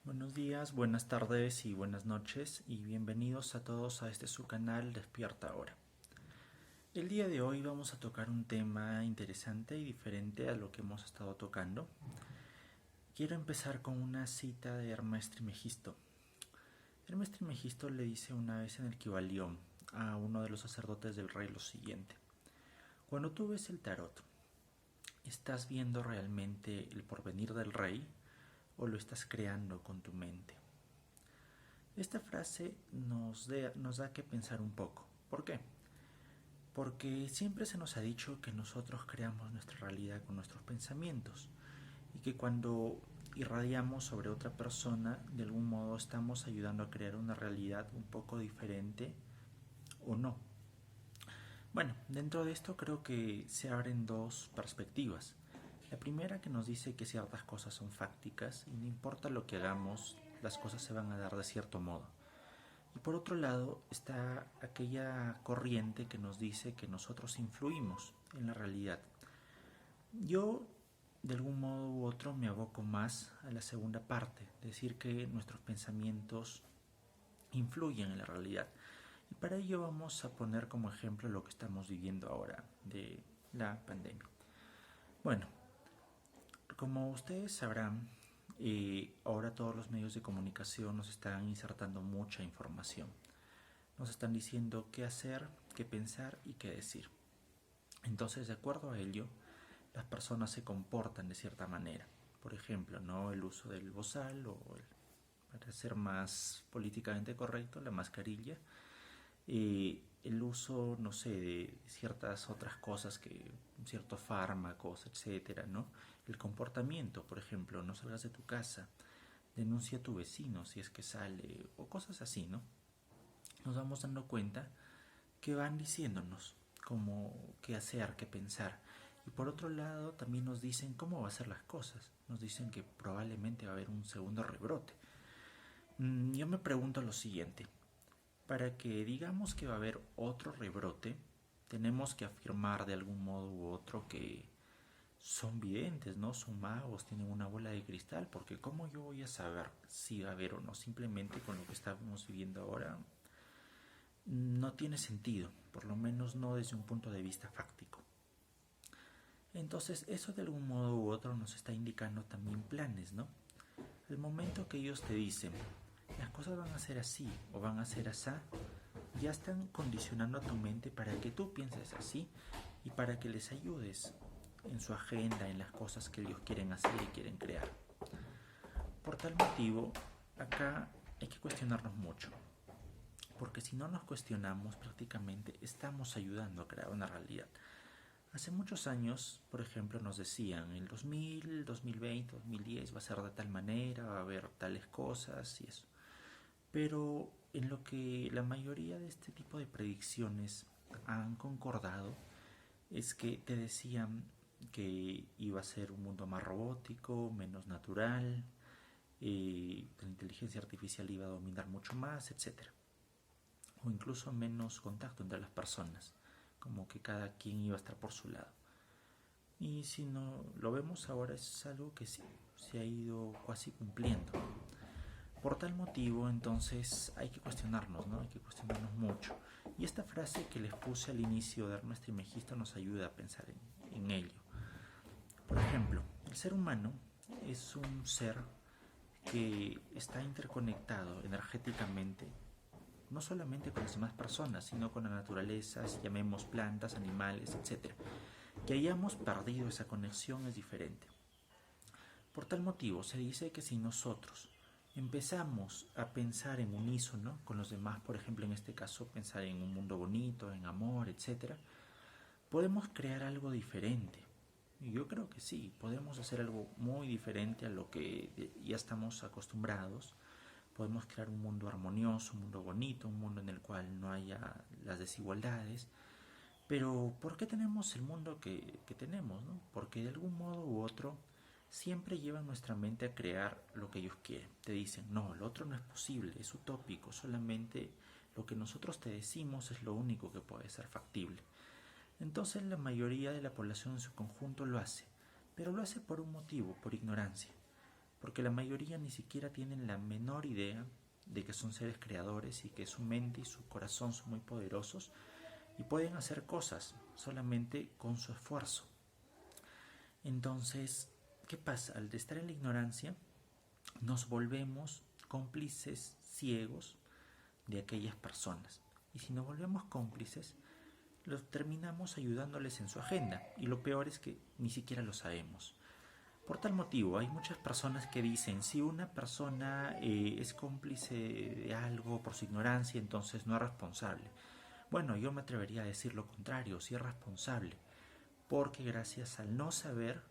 Buenos días, buenas tardes y buenas noches y bienvenidos a todos a este su canal Despierta Ahora. El día de hoy vamos a tocar un tema interesante y diferente a lo que hemos estado tocando. Quiero empezar con una cita de Hermes Trismegisto. Hermes Trismegisto le dice una vez en el Kybalión a uno de los sacerdotes del rey lo siguiente: cuando tú ves el tarot, ¿estás viendo realmente el porvenir del rey o lo estás creando con tu mente? Esta frase nos da que pensar un poco. ¿Por qué? Porque siempre se nos ha dicho que nosotros creamos nuestra realidad con nuestros pensamientos y que cuando irradiamos sobre otra persona, de algún modo estamos ayudando a crear una realidad un poco diferente o no. Bueno, dentro de esto creo que se abren dos perspectivas. La primera, que nos dice que ciertas cosas son fácticas y no importa lo que hagamos, las cosas se van a dar de cierto modo. Y por otro lado está aquella corriente que nos dice que nosotros influimos en la realidad. Yo, de algún modo u otro, me aboco más a la segunda parte, decir que nuestros pensamientos influyen en la realidad. Y para ello vamos a poner como ejemplo lo que estamos viviendo ahora de la pandemia. Bueno, como ustedes sabrán, ahora todos los medios de comunicación nos están insertando mucha información. Nos están diciendo qué hacer, qué pensar y qué decir. Entonces, de acuerdo a ello, las personas se comportan de cierta manera. Por ejemplo, ¿no? El uso del bozal para ser más políticamente correcto, la mascarilla. El uso, no sé, de ciertas otras cosas, ciertos fármacos, etcétera, ¿no? El comportamiento, por ejemplo, no salgas de tu casa, denuncia a tu vecino si es que sale, o cosas así, ¿no? Nos vamos dando cuenta que van diciéndonos cómo, qué hacer, qué pensar. Y por otro lado también nos dicen cómo va a ser las cosas. Nos dicen que probablemente va a haber un segundo rebrote. Yo me pregunto lo siguiente: para que digamos que va a haber otro rebrote, tenemos que afirmar de algún modo u otro que son videntes, ¿no? Son magos, tienen una bola de cristal, porque ¿cómo yo voy a saber si va a haber o no? Simplemente con lo que estamos viviendo ahora no tiene sentido, por lo menos no desde un punto de vista fáctico. Entonces eso de algún modo u otro nos está indicando también planes, ¿no? El momento que ellos te dicen las cosas van a ser así o van a ser así, ya están condicionando a tu mente para que tú pienses así y para que les ayudes en su agenda, en las cosas que ellos quieren hacer y quieren crear. Por tal motivo, acá hay que cuestionarnos mucho, porque si no nos cuestionamos, prácticamente estamos ayudando a crear una realidad. Hace muchos años, por ejemplo, nos decían el 2000, 2020, 2010 va a ser de tal manera, va a haber tales cosas y eso. Pero en lo que la mayoría de este tipo de predicciones han concordado es que te decían que iba a ser un mundo más robótico, menos natural, la inteligencia artificial iba a dominar mucho más, etcétera. O incluso menos contacto entre las personas, como que cada quien iba a estar por su lado. Y si no lo vemos ahora, es algo que sí se ha ido casi cumpliendo. Por tal motivo, entonces hay que cuestionarnos, ¿no? Hay que cuestionarnos mucho. Y esta frase que les puse al inicio de Hermes Trismegisto nos ayuda a pensar en ello. Por ejemplo, el ser humano es un ser que está interconectado energéticamente, no solamente con las demás personas, sino con la naturaleza, si llamemos plantas, animales, etcétera. Que hayamos perdido esa conexión es diferente. Por tal motivo, se dice que si nosotros empezamos a pensar en unísono con los demás, por ejemplo, en este caso, pensar en un mundo bonito, en amor, etcétera, podemos crear algo diferente. Y yo creo que sí, podemos hacer algo muy diferente a lo que ya estamos acostumbrados. Podemos crear un mundo armonioso, un mundo bonito, un mundo en el cual no haya las desigualdades. Pero ¿por qué tenemos el mundo que tenemos, no? Porque de algún modo u otro siempre llevan nuestra mente a crear lo que ellos quieren. Te dicen, no, lo otro no es posible, es utópico, solamente lo que nosotros te decimos es lo único que puede ser factible. Entonces la mayoría de la población en su conjunto lo hace, pero lo hace por un motivo, por ignorancia. porque la mayoría ni siquiera tienen la menor idea de que son seres creadores y que su mente y su corazón son muy poderosos y pueden hacer cosas solamente con su esfuerzo. Entonces, ¿qué pasa? Al estar en la ignorancia, nos volvemos cómplices ciegos de aquellas personas. Y si nos volvemos cómplices, los terminamos ayudándoles en su agenda. Y lo peor es que ni siquiera lo sabemos. Por tal motivo, hay muchas personas que dicen, si una persona es cómplice de algo por su ignorancia, entonces no es responsable. Bueno, yo me atrevería a decir lo contrario, sí es responsable, porque gracias al no saber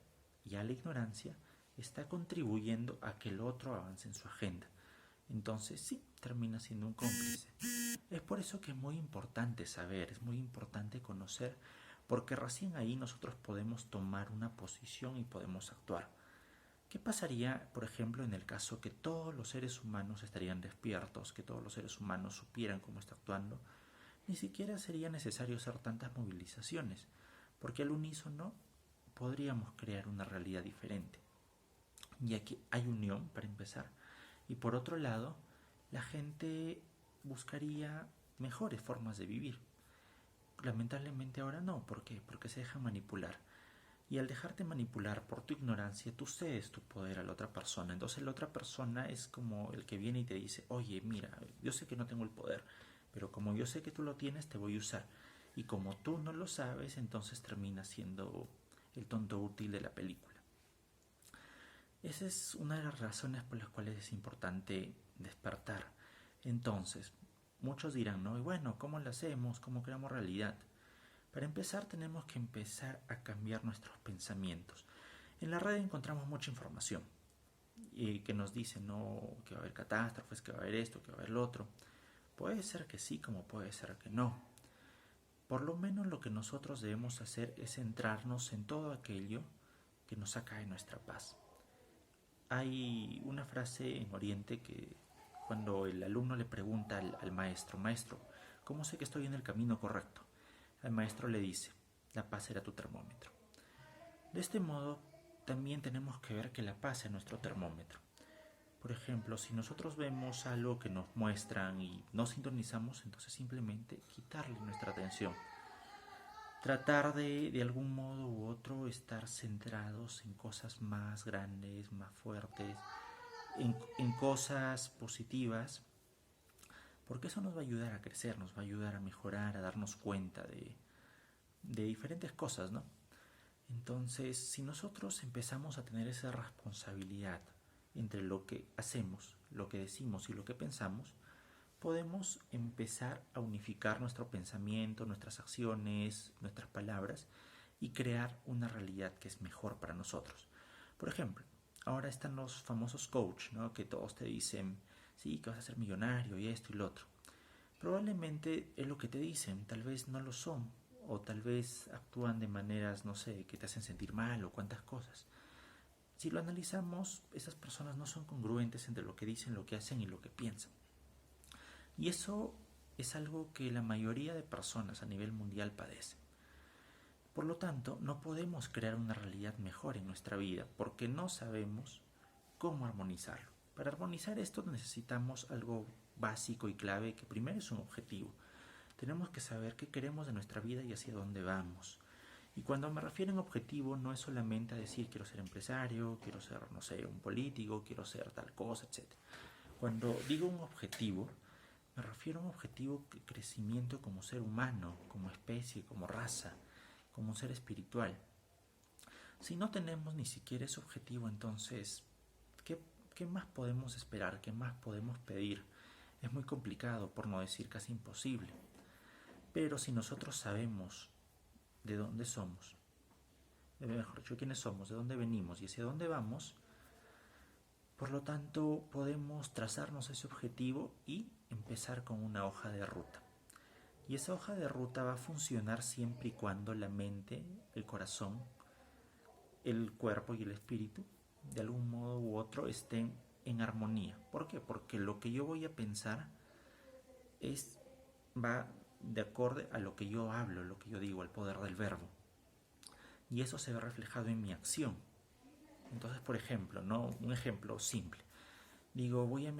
y a la ignorancia, está contribuyendo a que el otro avance en su agenda. Entonces sí, termina siendo un cómplice. Es por eso que es muy importante saber, es muy importante conocer, porque recién ahí nosotros podemos tomar una posición y podemos actuar. ¿Qué pasaría, por ejemplo, en el caso que todos los seres humanos estarían despiertos, que todos los seres humanos supieran cómo está actuando? Ni siquiera sería necesario hacer tantas movilizaciones, porque al unísono podríamos crear una realidad diferente. Y aquí hay unión, para empezar. Y por otro lado, la gente buscaría mejores formas de vivir. Lamentablemente ahora no. ¿Por qué? Porque se deja manipular. Y al dejarte manipular por tu ignorancia, tú cedes tu poder a la otra persona. Entonces la otra persona es como el que viene y te dice, oye, mira, yo sé que no tengo el poder, pero como yo sé que tú lo tienes, te voy a usar. Y como tú no lo sabes, entonces terminas siendo el tonto útil de la película. Esa es una de las razones por las cuales es importante despertar. Entonces, muchos dirán, ¿no? Y bueno, ¿cómo lo hacemos? ¿Cómo creamos realidad? Para empezar, tenemos que empezar a cambiar nuestros pensamientos. En la red encontramos mucha información que nos dice, ¿no? Que va a haber catástrofes, que va a haber esto, que va a haber lo otro. Puede ser que sí, como puede ser que no. Por lo menos lo que nosotros debemos hacer es centrarnos en todo aquello que nos saca de nuestra paz. Hay una frase en Oriente que cuando el alumno le pregunta al maestro, maestro, ¿cómo sé que estoy en el camino correcto? El maestro le dice, la paz será tu termómetro. De este modo, también tenemos que ver que la paz es nuestro termómetro. Por ejemplo, si nosotros vemos algo que nos muestran y no sintonizamos, entonces simplemente quitarle nuestra atención. Tratar de algún modo u otro estar centrados en cosas más grandes, más fuertes, en cosas positivas, porque eso nos va a ayudar a crecer, nos va a ayudar a mejorar, a darnos cuenta de diferentes cosas, ¿no? Entonces, si nosotros empezamos a tener esa responsabilidad entre lo que hacemos, lo que decimos y lo que pensamos, podemos empezar a unificar nuestro pensamiento, nuestras acciones, nuestras palabras y crear una realidad que es mejor para nosotros. Por ejemplo, ahora están los famosos coach, ¿no? Que todos te dicen, sí, que vas a ser millonario y esto y lo otro. Probablemente es lo que te dicen, tal vez no lo son, o tal vez actúan de maneras, no sé, que te hacen sentir mal o cuantas cosas. Si lo analizamos, esas personas no son congruentes entre lo que dicen, lo que hacen y lo que piensan. Y eso es algo que la mayoría de personas a nivel mundial padecen. Por lo tanto, no podemos crear una realidad mejor en nuestra vida porque no sabemos cómo armonizarlo. Para armonizar esto necesitamos algo básico y clave que primero es un objetivo. Tenemos que saber qué queremos de nuestra vida y hacia dónde vamos. Y cuando me refiero a objetivo no es solamente a decir quiero ser empresario, quiero ser, no sé, un político, quiero ser tal cosa, etc. Cuando digo un objetivo, me refiero a un objetivo de crecimiento como ser humano, como especie, como raza, como un ser espiritual. Si no tenemos ni siquiera ese objetivo, entonces, ¿qué más podemos esperar? ¿Qué más podemos pedir? Es muy complicado, por no decir casi imposible. Pero si nosotros sabemos de dónde somos, mejor dicho, quiénes somos, de dónde venimos y hacia dónde vamos, por lo tanto podemos trazarnos ese objetivo y empezar con una hoja de ruta. Y esa hoja de ruta va a funcionar siempre y cuando la mente, el corazón, el cuerpo y el espíritu, de algún modo u otro, estén en armonía. ¿Por qué? Porque lo que yo voy a pensar va de acorde a lo que yo hablo, lo que yo digo, al poder del verbo. Y eso se ve reflejado en mi acción. Entonces, por ejemplo, ¿no? Un ejemplo simple. Digo, voy a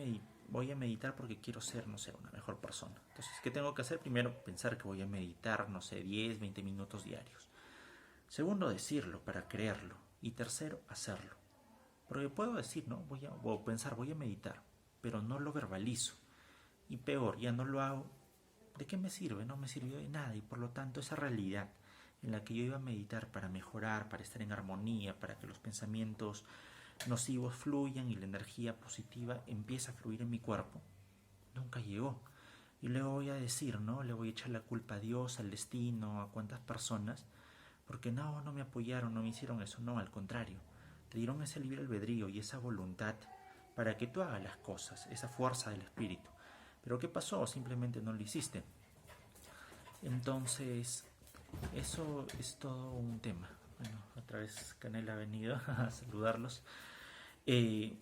meditar porque quiero ser, no sé, una mejor persona. Entonces, ¿qué tengo que hacer? Primero, pensar que voy a meditar, no sé, 10, 20 minutos diarios. Segundo, decirlo para creerlo. Y tercero, hacerlo. Porque puedo decir, ¿no? O pensar, voy a meditar, pero no lo verbalizo. Y peor, ya no lo hago. ¿De qué me sirve? No me sirvió de nada. Y por lo tanto, esa realidad en la que yo iba a meditar para mejorar, para estar en armonía, para que los pensamientos nocivos fluyan y la energía positiva empiece a fluir en mi cuerpo, nunca llegó. Y luego voy a decir, ¿no? Le voy a echar la culpa a Dios, al destino, a cuántas personas, porque no me apoyaron, no me hicieron eso. No, al contrario, te dieron ese libre albedrío y esa voluntad para que tú hagas las cosas, esa fuerza del espíritu. Pero ¿qué pasó? Simplemente no lo hiciste. Entonces, eso es todo un tema. Bueno, otra vez Canela ha venido a saludarlos. Eh,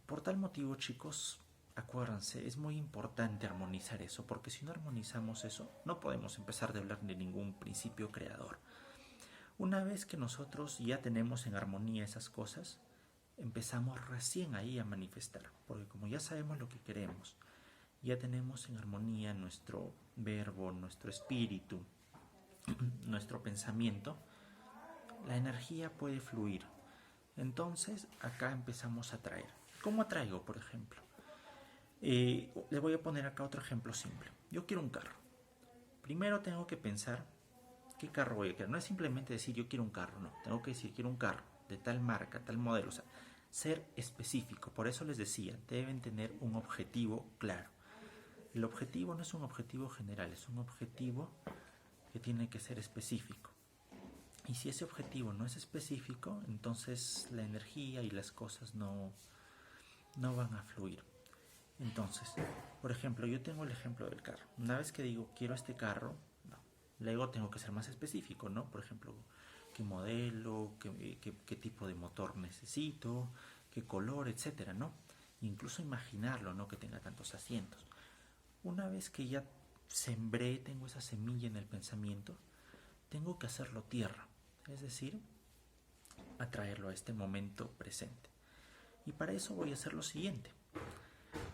por tal motivo, chicos, acuérdense, es muy importante armonizar eso, porque si no armonizamos eso, no podemos empezar a hablar de ningún principio creador. Una vez que nosotros ya tenemos en armonía esas cosas, empezamos recién ahí a manifestar, porque como ya sabemos lo que queremos, ya tenemos en armonía nuestro verbo, nuestro espíritu, nuestro pensamiento, la energía puede fluir. Entonces acá empezamos a atraer. ¿Cómo atraigo, por ejemplo? Le voy a poner acá otro ejemplo simple. Yo quiero un carro. Primero tengo que pensar qué carro voy a querer. No es simplemente decir yo quiero un carro, no. Tengo que decir quiero un carro de tal marca, tal modelo. O sea, ser específico. Por eso les decía, deben tener un objetivo claro. El objetivo no es un objetivo general, es un objetivo que tiene que ser específico. Y si ese objetivo no es específico, entonces la energía y las cosas no van a fluir. Entonces, por ejemplo, yo tengo el ejemplo del carro. Una vez que digo quiero este carro, no. Luego tengo que ser más específico, ¿no? Por ejemplo, qué modelo, qué tipo de motor necesito, qué color, etcétera, ¿no? Incluso imaginarlo, ¿no? Que tenga tantos asientos. Una vez que ya sembré, tengo esa semilla en el pensamiento, tengo que hacerlo tierra, es decir, atraerlo a este momento presente. Y para eso voy a hacer lo siguiente.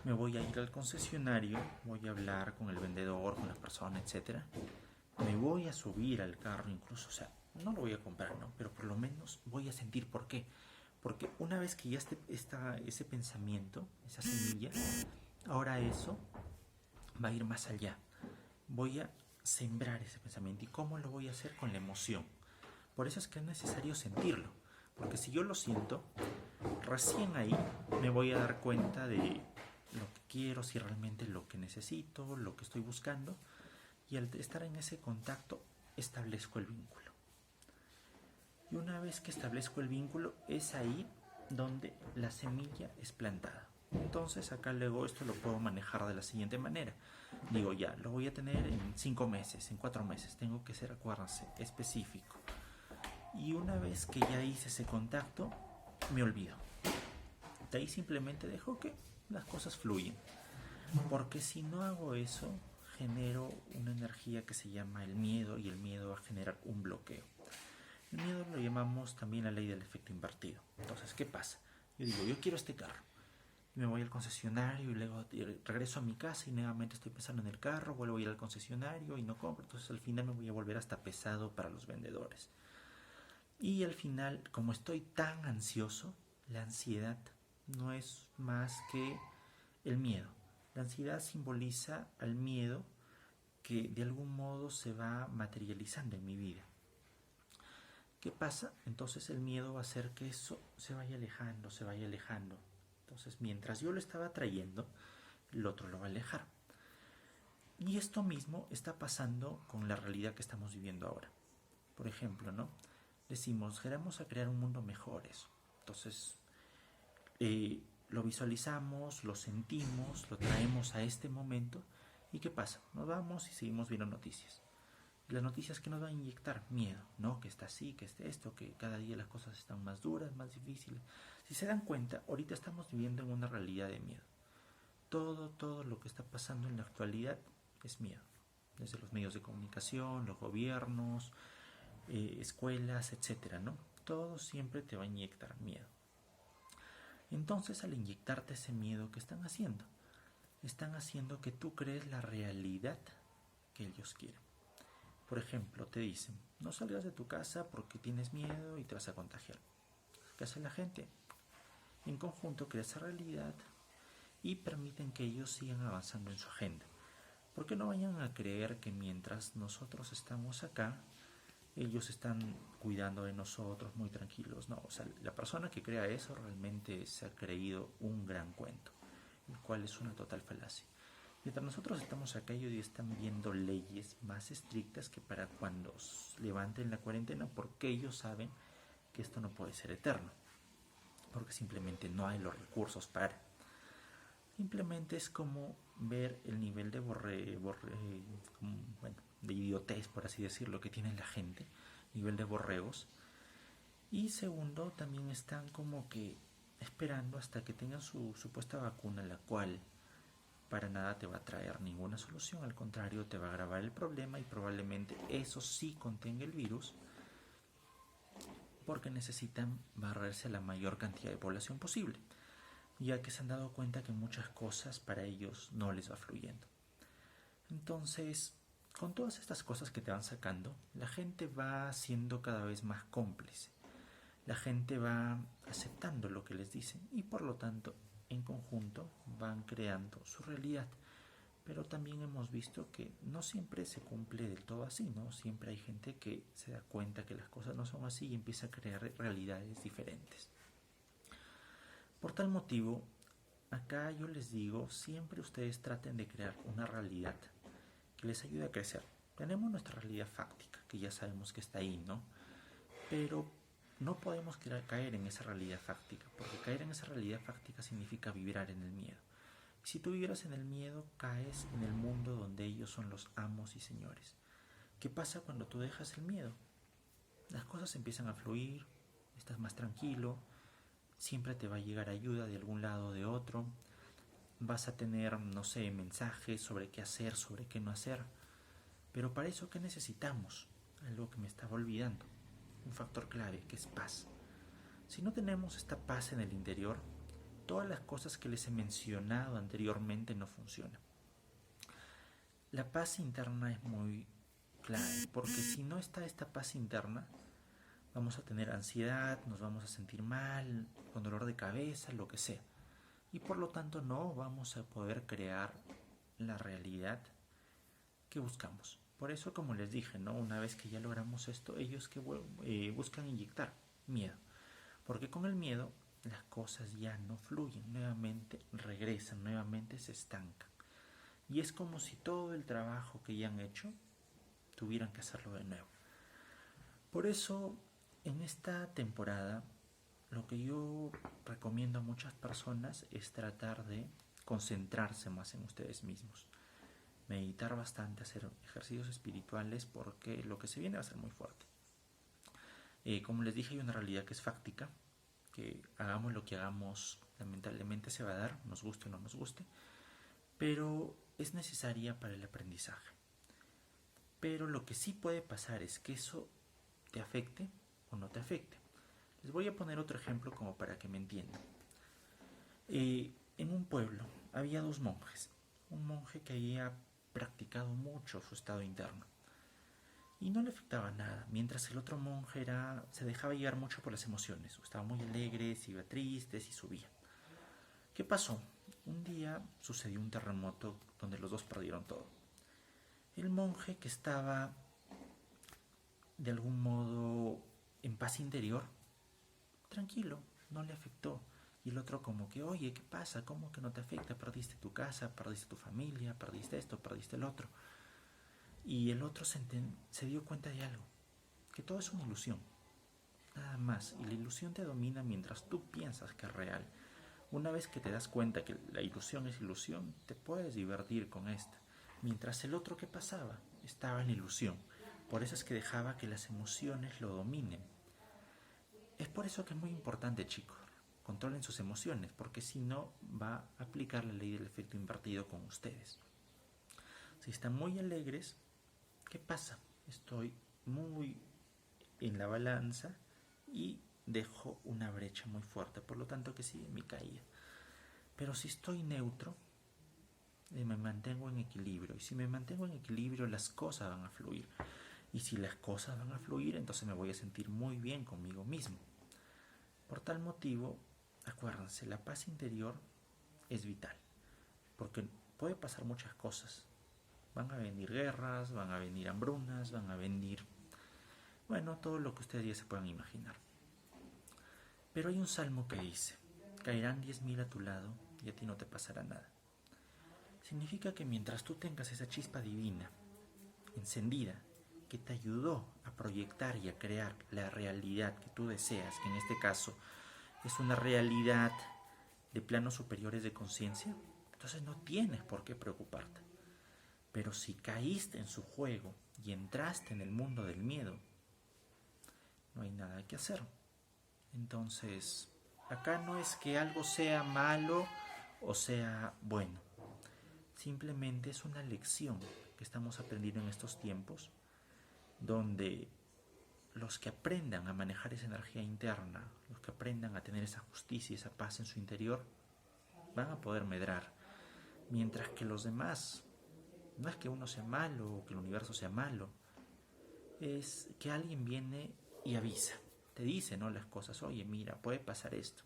Me voy a ir al concesionario, voy a hablar con el vendedor, con la persona, etcétera. Me voy a subir al carro incluso, o sea, no lo voy a comprar, ¿no? Pero por lo menos voy a sentir por qué. Porque una vez que ya está ese pensamiento, esa semilla, ahora eso va a ir más allá. Voy a sembrar ese pensamiento. ¿Y cómo lo voy a hacer? Con la emoción. Por eso es que es necesario sentirlo. Porque si yo lo siento, recién ahí me voy a dar cuenta de lo que quiero, si realmente lo que necesito, lo que estoy buscando. Y al estar en ese contacto, establezco el vínculo. Y una vez que establezco el vínculo, es ahí donde la semilla es plantada. Entonces acá luego esto lo puedo manejar de la siguiente manera. Digo ya, lo voy a tener en 5 meses, en 4 meses. Tengo que ser, acuérdense, específico. Y una vez que ya hice ese contacto, me olvido. De ahí simplemente dejo que las cosas fluyen. Porque si no hago eso, genero una energía que se llama el miedo y el miedo va a generar un bloqueo. El miedo lo llamamos también la ley del efecto invertido. Entonces, ¿qué pasa? Yo digo, yo quiero este carro. Me voy al concesionario y luego regreso a mi casa y nuevamente estoy pensando en el carro, vuelvo a ir al concesionario y no compro. Entonces al final me voy a volver hasta pesado para los vendedores. Y al final, como estoy tan ansioso, la ansiedad no es más que el miedo. La ansiedad simboliza al miedo que de algún modo se va materializando en mi vida. ¿Qué pasa? Entonces el miedo va a hacer que eso se vaya alejando, se vaya alejando. Entonces mientras yo lo estaba trayendo, el otro lo va a alejar. Y esto mismo está pasando con la realidad que estamos viviendo ahora. Por ejemplo, ¿no? Decimos, queremos a crear un mundo mejor eso. Entonces, lo visualizamos, lo sentimos, lo traemos a este momento. ¿Y qué pasa? Nos vamos y seguimos viendo noticias. Las noticias que nos van a inyectar miedo, ¿no? Que está así, que esté esto, que cada día las cosas están más duras, más difíciles. Si se dan cuenta, ahorita estamos viviendo en una realidad de miedo. Todo lo que está pasando en la actualidad es miedo. Desde los medios de comunicación, los gobiernos, escuelas, etcétera, ¿no? todo siempre te va a inyectar miedo. Entonces, al inyectarte ese miedo, ¿qué están haciendo? Están haciendo que tú crees la realidad que ellos quieren. Por ejemplo, te dicen, no salgas de tu casa porque tienes miedo y te vas a contagiar. ¿Qué hace la gente? En conjunto crea esa realidad y permiten que ellos sigan avanzando en su agenda. Porque no vayan a creer que mientras nosotros estamos acá, ellos están cuidando de nosotros muy tranquilos. No, o sea, la persona que crea eso realmente se ha creído un gran cuento, el cual es una total falacia. Mientras nosotros estamos acá, ellos ya están viendo leyes más estrictas que para cuando levanten la cuarentena, porque ellos saben que esto no puede ser eterno, porque simplemente no hay los recursos para. Simplemente es como ver el nivel de de idiotez, por así decirlo, que tiene la gente, nivel de borregos. Y segundo, también están como que esperando hasta que tengan su supuesta vacuna, la cual para nada te va a traer ninguna solución, al contrario, te va a agravar el problema y probablemente eso sí contenga el virus, porque necesitan barrerse a la mayor cantidad de población posible, ya que se han dado cuenta que muchas cosas para ellos no les va fluyendo. Entonces, con todas estas cosas que te van sacando, la gente va siendo cada vez más cómplice. La gente va aceptando lo que les dicen y por lo tanto, en conjunto, van creando su realidad. Pero también hemos visto que no siempre se cumple del todo así, ¿no? Siempre hay gente que se da cuenta que las cosas no son así y empieza a crear realidades diferentes. Por tal motivo, acá yo les digo, siempre ustedes traten de crear una realidad que les ayude a crecer. Tenemos nuestra realidad fáctica, que ya sabemos que está ahí, ¿no? Pero no podemos caer en esa realidad fáctica, porque caer en esa realidad fáctica significa vibrar en el miedo. Si tú vibras en el miedo, caes en el mundo donde ellos son los amos y señores. ¿Qué pasa cuando tú dejas el miedo? Las cosas empiezan a fluir, estás más tranquilo, siempre te va a llegar ayuda de algún lado o de otro, vas a tener, no sé, mensajes sobre qué hacer, sobre qué no hacer. Pero para eso, ¿qué necesitamos? Algo que me estaba olvidando, un factor clave, que es paz. Si no tenemos esta paz en el interior, todas las cosas que les he mencionado anteriormente no funcionan. La paz interna es muy clave, porque si no está esta paz interna, vamos a tener ansiedad, nos vamos a sentir mal, con dolor de cabeza, lo que sea. Y por lo tanto no vamos a poder crear la realidad que buscamos. Por eso, como les dije, ¿no? Una vez que ya logramos esto, ellos que buscan inyectar miedo. Porque con el miedo las cosas ya no fluyen, nuevamente regresan, nuevamente se estancan. Y es como si todo el trabajo que ya han hecho tuvieran que hacerlo de nuevo. Por eso, en esta temporada, lo que yo recomiendo a muchas personas es tratar de concentrarse más en ustedes mismos. Meditar bastante, hacer ejercicios espirituales, porque lo que se viene va a ser muy fuerte. Como les dije, hay una realidad que es fáctica, que hagamos lo que hagamos, lamentablemente se va a dar, nos guste o no nos guste, pero es necesaria para el aprendizaje. Pero lo que sí puede pasar es que eso te afecte o no te afecte. Les voy a poner otro ejemplo como para que me entiendan. En un pueblo había dos monjes. Un monje que había practicado mucho su estado interno y no le afectaba nada, mientras el otro monje se dejaba llevar mucho por las emociones. Estaba muy alegre, se iba triste, y subía. ¿Qué pasó? Un día sucedió un terremoto donde los dos perdieron todo. El monje, que estaba de algún modo en paz interior, tranquilo, no le afectó. Y el otro como que, oye, ¿qué pasa? ¿Cómo que no te afecta? Perdiste tu casa, perdiste tu familia, perdiste esto, perdiste el otro. Y el otro se dio cuenta de algo, que todo es una ilusión, nada más. Y la ilusión te domina mientras tú piensas que es real. Una vez que te das cuenta que la ilusión es ilusión, te puedes divertir con esta. Mientras el otro, ¿qué pasaba? Estaba en la ilusión. Por eso es que dejaba que las emociones lo dominen. Es por eso que es muy importante, chicos, controlen sus emociones, porque si no va a aplicar la ley del efecto invertido con ustedes. Si están muy alegres, ¿qué pasa? Estoy muy en la balanza y dejo una brecha muy fuerte, por lo tanto que sigue mi caída. Pero si estoy neutro, me mantengo en equilibrio, y si me mantengo en equilibrio las cosas van a fluir, y si las cosas van a fluir entonces me voy a sentir muy bien conmigo mismo. Por tal motivo, acuérdense, la paz interior es vital, porque puede pasar muchas cosas. Van a venir guerras, van a venir hambrunas, van a venir, bueno, todo lo que ustedes ya se puedan imaginar. Pero hay un salmo que dice: caerán 10.000 a tu lado y a ti no te pasará nada. Significa que mientras tú tengas esa chispa divina encendida que te ayudó a proyectar y a crear la realidad que tú deseas, que en este caso es una realidad de planos superiores de conciencia, entonces no tienes por qué preocuparte. Pero si caíste en su juego y entraste en el mundo del miedo, no hay nada que hacer. Entonces, acá no es que algo sea malo o sea bueno. Simplemente es una lección que estamos aprendiendo en estos tiempos, donde los que aprendan a manejar esa energía interna, los que aprendan a tener esa justicia y esa paz en su interior, van a poder medrar. Mientras que los demás, no es que uno sea malo o que el universo sea malo, es que alguien viene y avisa, te dice, ¿no?, las cosas. Oye, mira, puede pasar esto.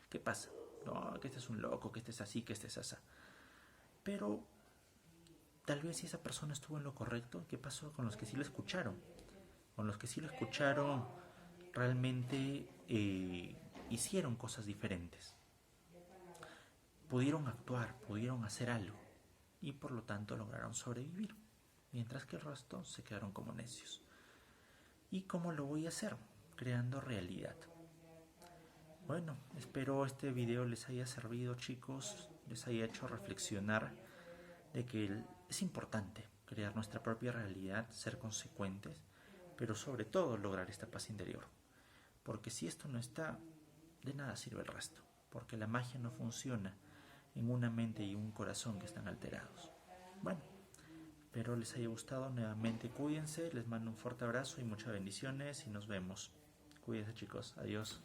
¿Qué pasa? No, que este es un loco, que este es así, que este es así. Pero tal vez si esa persona estuvo en lo correcto, ¿qué pasó con los que sí lo escucharon? Con los que sí lo escucharon, realmente hicieron cosas diferentes. Pudieron actuar, pudieron hacer algo y por lo tanto lograron sobrevivir, mientras que el resto se quedaron como necios. ¿Y cómo lo voy a hacer? Creando realidad. Bueno, espero este video les haya servido, chicos, les haya hecho reflexionar de que es importante crear nuestra propia realidad, ser consecuentes, pero sobre todo lograr esta paz interior. Porque si esto no está, de nada sirve el resto, porque la magia no funciona en una mente y un corazón que están alterados. Bueno, espero les haya gustado. Nuevamente cuídense, les mando un fuerte abrazo y muchas bendiciones y nos vemos. Cuídense, chicos, adiós.